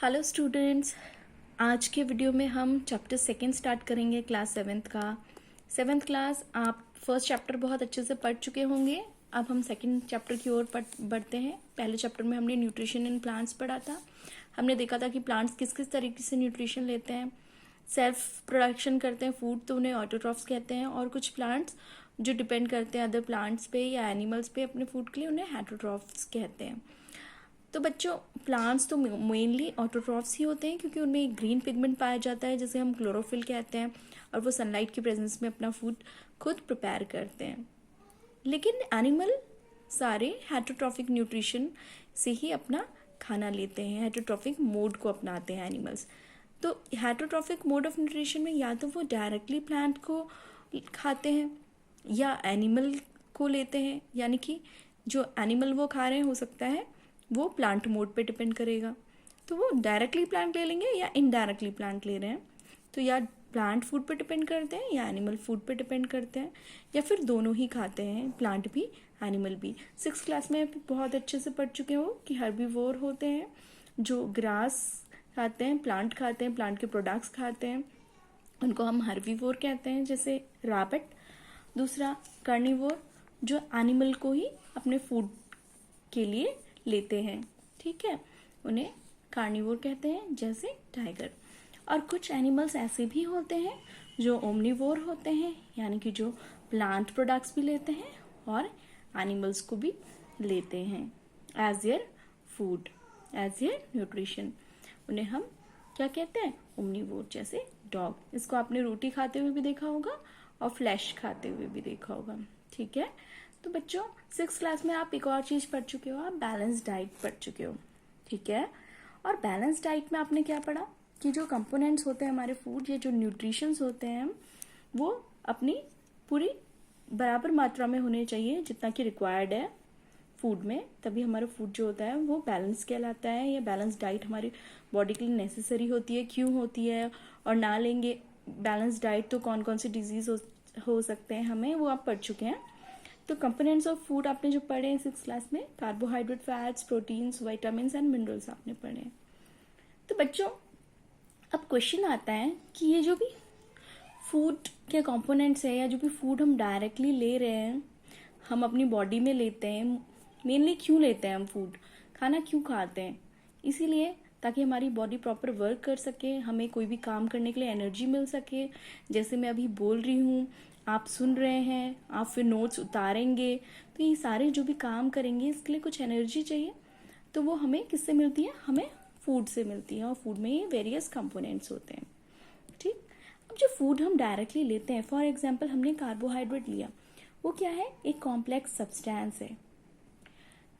Hello students, आज के video में हम चैप्टर सेकंड स्टार्ट करेंगे क्लास सेवेंथ का। सेवेंथ क्लास आप फर्स्ट चैप्टर बहुत अच्छे से पढ़ चुके होंगे। अब हम सेकंड चैप्टर की ओर बढ़ते हैं। पहले चैप्टर में हमने न्यूट्रिशन इन प्लांट्स पढ़ा था। हमने देखा था कि प्लांट्स किस किस तरीके से न्यूट्रिशन लेते हैं, सेल्फ प्रोडक्शन करते हैं फूड, तो उन्हें ऑटोट्रॉफ्स कहते हैं। और कुछ प्लांट्स जो डिपेंड करते हैं अदर प्लांट्स पे या एनिमल्स पे अपने फूड के लिए, उन्हें हेटरोट्रॉफ्स कहते हैं। तो बच्चों, प्लांट्स तो मेनली ऑटोट्रॉफ्स ही होते हैं क्योंकि उनमें एक ग्रीन पिगमेंट पाया जाता है जिसे हम क्लोरोफिल कहते हैं, और वो सनलाइट की प्रेजेंस में अपना फूड खुद प्रिपेयर करते हैं। लेकिन एनिमल सारे हेटरोट्रॉफिक न्यूट्रिशन से ही अपना खाना लेते हैं, हेटरोट्रॉफिक मोड को अपनाते हैं एनिमल्स। तो हेटरोट्रॉफिक मोड ऑफ न्यूट्रिशन में या तो वो डायरेक्टली प्लांट को खाते हैं या एनिमल को लेते हैं, यानी कि जो एनिमल वो खा रहे हैं हो सकता है वो प्लांट मोड पे डिपेंड करेगा। तो वो डायरेक्टली प्लांट ले लेंगे या इनडायरेक्टली प्लांट ले रहे हैं, तो या प्लांट फूड पे डिपेंड करते हैं या एनिमल फूड पे डिपेंड करते हैं, या फिर दोनों ही खाते हैं, प्लांट भी एनिमल भी। 6th क्लास में बहुत अच्छे से पढ़ चुके हो कि हर्बीवोर होते हैं जो ग्रास खाते हैं, प्लांट खाते हैं, प्लांट के प्रोडक्ट्स खाते हैं, उनको हम हर्बीवोर कहते हैं, जैसे रैबिट। दूसरा कार्निवोर, जो एनिमल को ही अपने फूड के लिए लेते हैं, ठीक है, उन्हें कार्निवोर कहते हैं, जैसे टाइगर। और कुछ एनिमल्स ऐसे भी होते हैं जो ओमनिवोर होते हैं, यानी कि जो प्लांट प्रोडक्ट्स भी लेते हैं और एनिमल्स को भी लेते हैं as their food, as their nutrition. उन्हें हम क्या कहते हैं? ओमनिवोर, जैसे डॉग। इसको आपने रोटी खाते हुए भी देखा होगा और फ्लैश खाते हुए भी देखा होगा, ठीक है। तो बच्चों, 6th क्लास में आप एक और चीज पढ़ चुके हो, आप बैलेंस डाइट पढ़ चुके हो, ठीक है। और बैलेंस डाइट में आपने क्या पढ़ा कि जो कंपोनेंट्स होते हैं हमारे फूड, ये जो न्यूट्रिशंस होते हैं, वो अपनी पूरी बराबर मात्रा में होने चाहिए जितना कि रिक्वायर्ड है फूड में, तभी हमारा फूड जो होता है वो बैलेंस कहलाता है। या बैलेंस डाइट हमारी बॉडी के लिए नेसेसरी होती है। क्यों होती है? और ना लेंगे बैलेंस डाइट तो कौन कौन से डिजीज हो सकते हैं हमें, वो आप पढ़ चुके हैं। तो कंपोनेंट्स ऑफ फूड आपने जो पढ़े हैं 6th क्लास में, carbohydrate, fats, proteins, vitamins and minerals आपने पढ़े हैं। तो बच्चों, अब क्वेश्चन आता है कि ये जो भी फूड के कंपोनेंट्स है या जो भी फूड हम डायरेक्टली ले रहे हैं, हम अपनी बॉडी में लेते हैं, मेनली क्यों लेते हैं हम फूड, खाना क्यों खाते हैं? इसीलिए ताकि हमारी बॉडी प्रॉपर वर्क कर सके, हमें कोई भी काम करने के लिए एनर्जी मिल सके। जैसे मैं अभी बोल रही हूँ, आप सुन रहे हैं, आप फिर नोट्स उतारेंगे, तो ये सारे जो भी काम करेंगे इसके लिए कुछ एनर्जी चाहिए, तो वो हमें किससे मिलती है? हमें फूड से मिलती है। और फूड में ये वेरियस कंपोनेंट्स होते हैं, ठीक। अब जो फूड हम डायरेक्टली लेते हैं, फॉर एग्जाम्पल हमने कार्बोहाइड्रेट लिया, वो क्या है? एक कॉम्प्लेक्स सब्सटेंस है,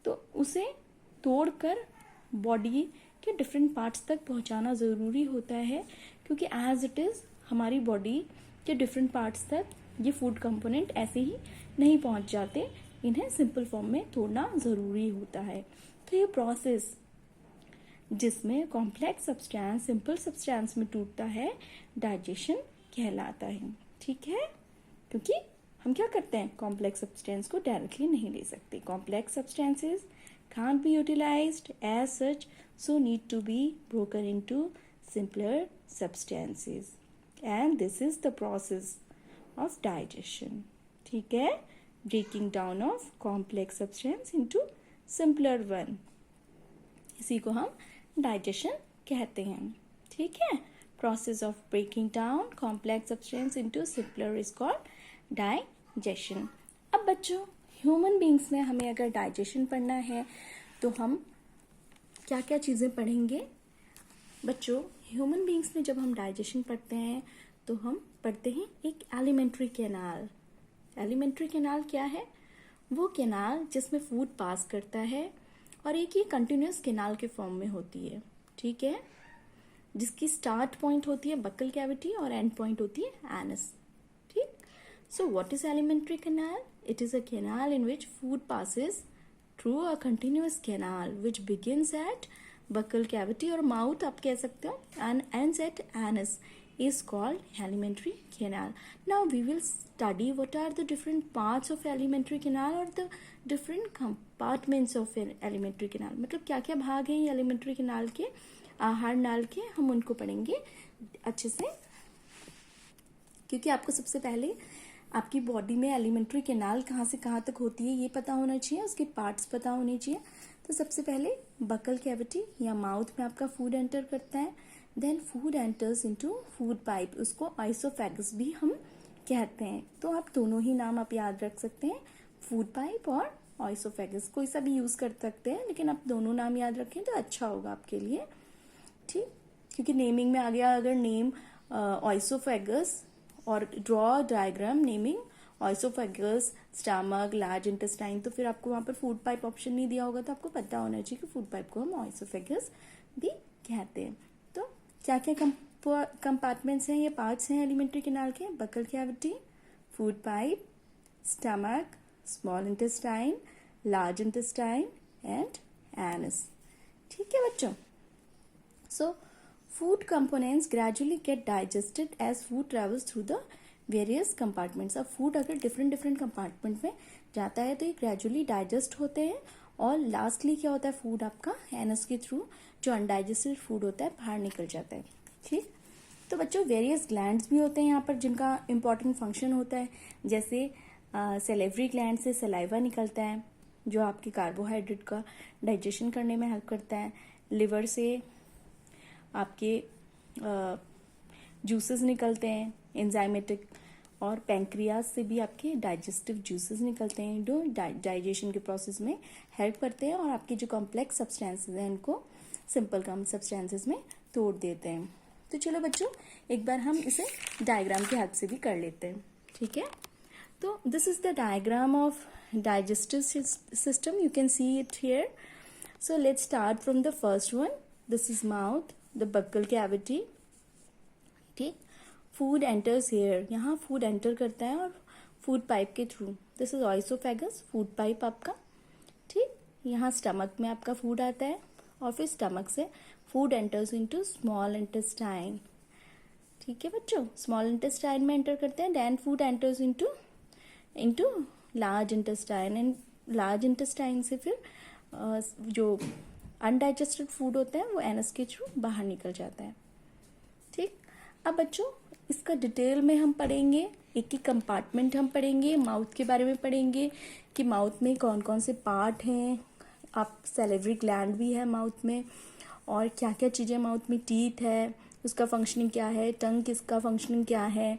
तो उसे तोड़कर बॉडी के डिफरेंट पार्ट्स तक पहुंचाना ज़रूरी होता है, क्योंकि एज इट इज़ हमारी बॉडी के डिफरेंट पार्ट्स तक ये फूड कंपोनेंट ऐसे ही नहीं पहुंच जाते, इन्हें सिंपल फॉर्म में तोड़ना ज़रूरी होता है। तो ये प्रोसेस जिसमें कॉम्प्लेक्स सब्सटेंस सिंपल सब्सटेंस में टूटता है, डाइजेशन कहलाता है, ठीक है। क्योंकि हम क्या करते हैं? कॉम्प्लेक्स सब्सटेंस को डायरेक्टली नहीं ले सकते। Complex substances can't be utilized as such, so need to be broken into simpler substances, and this is the process of digestion, ठीक है, breaking down of complex substance into simpler one, इसी को हम digestion कहते हैं, ठीक है। process of breaking down complex substance into simpler is called digestion। अब बच्चों, ह्यूमन बींग्स में हमें अगर डाइजेशन पढ़ना है तो हम क्या क्या चीज़ें पढ़ेंगे? बच्चों, ह्यूमन बींग्स में जब हम डाइजेशन पढ़ते हैं तो हम पढ़ते हैं एक एलिमेंट्री कैनाल। एलिमेंट्री कैनाल क्या है? वो कैनाल जिसमें फूड पास करता है, और एक ये कंटिन्यूस कैनाल के फॉर्म में होती है, ठीक है, जिसकी स्टार्ट पॉइंट होती है बक्कल कैविटी और एंड पॉइंट होती है एनस, ठीक। So what is alimentary canal? It is a canal in which food passes through a continuous canal which begins at buccal cavity or mouth आप कह सकते हो, and ends at anus is called alimentary canal. Now we will study what are the different parts of alimentary canal or the different compartments of an alimentary canal. मतलब क्या क्या भाग हैं ये alimentary canal के, आहार नाल के हम उनको पढ़ेंगे अच्छे से, क्योंकि आपको सबसे पहले आपकी बॉडी में एलिमेंट्री कैनाल कहाँ से कहाँ तक होती है ये पता होना चाहिए, उसके पार्ट्स पता होने चाहिए। तो सबसे पहले बकल कैविटी या माउथ में आपका फूड एंटर करता है, then food enters into food pipe, उसको आइसोफेगस भी हम कहते हैं। तो आप दोनों ही नाम आप याद रख सकते हैं, फूड पाइप और आइसोफेगस, कोई सा भी यूज कर सकते हैं, लेकिन आप दोनों नाम याद रखें तो अच्छा होगा आपके लिए, ठीक। क्योंकि नेमिंग में आ गया अगर नेम आइसोफेगस और draw diagram naming oesophagus stomach large intestine, तो फिर आपको वहां पर फूड पाइप ऑप्शन नहीं दिया होगा, तो आपको पता होना चाहिए कि फूड पाइप को हम आइसोफेगस भी कहते हैं। तो क्या क्या कंपार्टमेंट्स हैं, ये पार्ट्स हैं एलिमेंट्री कैनाल के, buccal cavity, food pipe, stomach, small intestine, large intestine and anus. ठीक है बच्चों। So, food components gradually get digested as food travels through the various compartments. अब फूड अगर डिफरेंट कंपार्टमेंट में जाता है तो ये ग्रेजुअली डाइजेस्ट होते हैं, और लास्टली क्या होता है, फूड आपका एनस के थ्रू जो अनडाइजेस्टेड फूड होता है बाहर निकल जाता है, ठीक। तो बच्चों वेरियस ग्लैंड्स भी होते हैं यहाँ पर जिनका इम्पॉर्टेंट फंक्शन होता है, जैसे सेलेवरी ग्लैंड से सलाइवा निकलता है जो आपके कार्बोहाइड्रेट का डाइजेशन करने में हेल्प करता है, लिवर से आपके जूसेस निकलते हैं एंजाइमेटिक, और पैंक्रियाज से भी आपके डाइजेस्टिव जूसेस निकलते हैं जो डाइजेशन के प्रोसेस में हेल्प करते हैं और आपके जो कॉम्प्लेक्स सब्सटेंसेस हैं उनको सिंपल कम सब्सटेंसेस में तोड़ देते हैं। तो चलो बच्चों एक बार हम इसे डायग्राम की हेल्प से भी कर लेते हैं, ठीक है। तो this is the diagram of digestive system, you can see it here. So let's start from the first one, this is mouth, the buccal cavity, ठीक। फूड एंटर्स हेयर, यहाँ फूड एंटर करता है और फूड पाइप के through, this is oesophagus, food pipe आपका, ठीक। यहाँ stomach में आपका फूड आता है और फिर स्टमक से food enters into small intestine, ठीक है बच्चों, स्मॉल इंटेस्टाइन में एंटर करते हैं, then food enters into large intestine, and large intestine से फिर जो अनडाइजेस्टेड फूड होता है वो एनस के थ्रू बाहर निकल जाता है, ठीक। अब बच्चों इसका डिटेल में हम पढ़ेंगे, एक एक कंपार्टमेंट हम पढ़ेंगे, माउथ के बारे में पढ़ेंगे कि माउथ में कौन कौन से पार्ट हैं, आप सैलिवरी ग्लैंड भी है माउथ में, और क्या क्या चीज़ें माउथ में, टीथ है उसका फंक्शनिंग क्या है, टंग किसका फंक्शनिंग क्या है,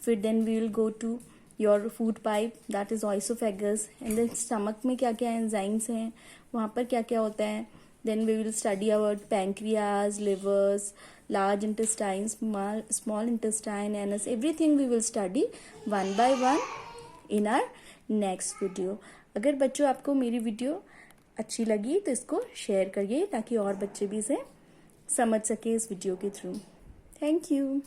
फिर then we will go to your food pipe that is oesophagus, and then stomach में क्या क्या एंजाइम्स हैं, वहाँ पर क्या क्या होता है, then we will study about pancreas, livers, large intestine, small intestine, anus, everything we will study one by one in our next video. अगर बच्चों आपको मेरी वीडियो अच्छी लगी तो इसको शेयर करिए ताकि और बच्चे भी इसे समझ सके इस वीडियो के थ्रू। Thank you.